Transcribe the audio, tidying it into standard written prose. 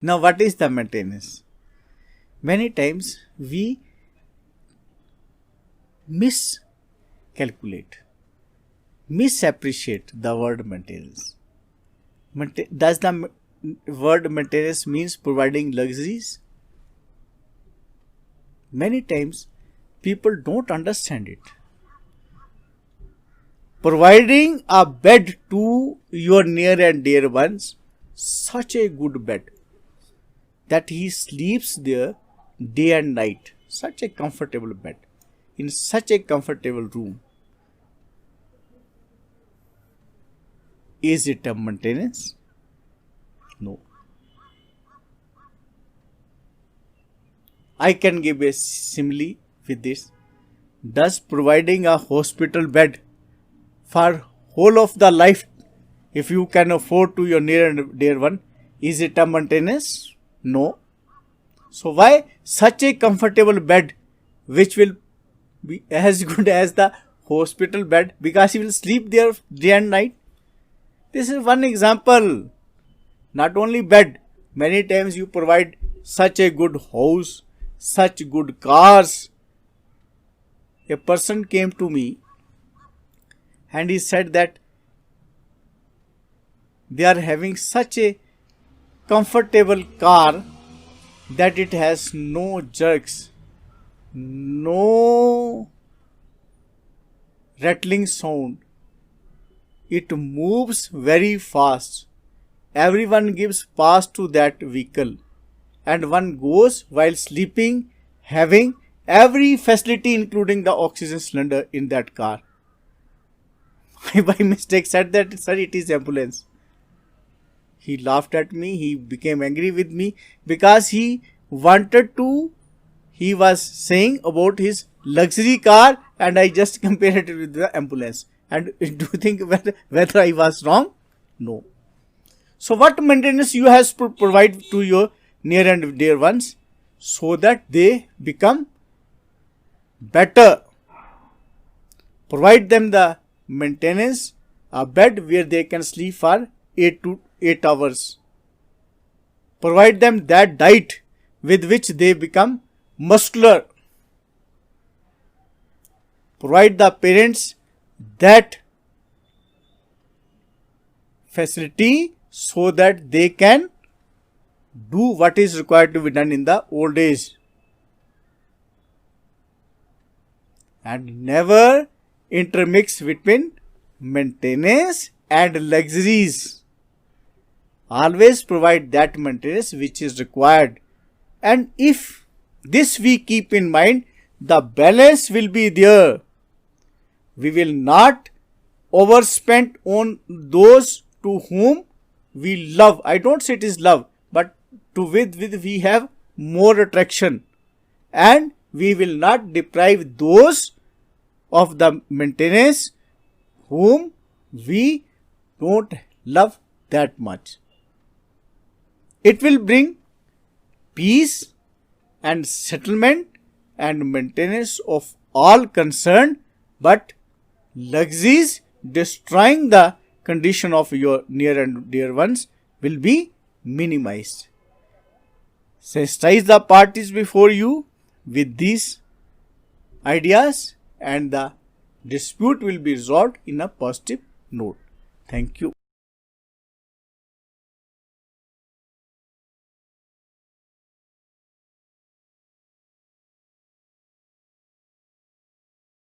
Now, what is the maintenance? Many times we miscalculate, misappreciate the word maintenance. Does the word maintenance means providing luxuries? Many times people don't understand it. Providing a bed to your near and dear ones, such a good bed that he sleeps there day and night, such a comfortable bed, in such a comfortable room. Is it a maintenance? No. I can give a simile with this. Does providing a hospital bed for whole of the life, if you can afford to your near and dear one, is it a maintenance? No. So why such a comfortable bed which will be as good as the hospital bed, because he will sleep there day and night? This is one example. Not only bed, many times you provide such a good house, such good cars. A person came to me and he said that they are having such a comfortable car that it has no jerks, no rattling sound. It moves very fast. Everyone gives pass to that vehicle, and one goes while sleeping, having every facility including the oxygen cylinder in that car. I by mistake said that, sir, it is ambulance. He laughed at me, he became angry with me because he was saying about his luxury car, and I just compared it with the ambulance. And do you think whether I was wrong? No. So what maintenance you have to provide to your near and dear ones so that they become better? Provide them the maintenance, a bed where they can sleep for 8 hours. Provide them that diet with which they become muscular. Provide the parents that facility so that they can do what is required to be done in the old age. And never intermix between maintenance and luxuries. Always provide that maintenance which is required. And if this we keep in mind, the balance will be there. We will not overspend on those to whom we love. I don't say it is love, but with we have more attraction. And we will not deprive those of the maintenance whom we don't love that much. It will bring peace and settlement and maintenance of all concerned, but luxuries destroying the condition of your near and dear ones will be minimized. Sensitize the parties before you with these ideas, and the dispute will be resolved in a positive note. Thank you.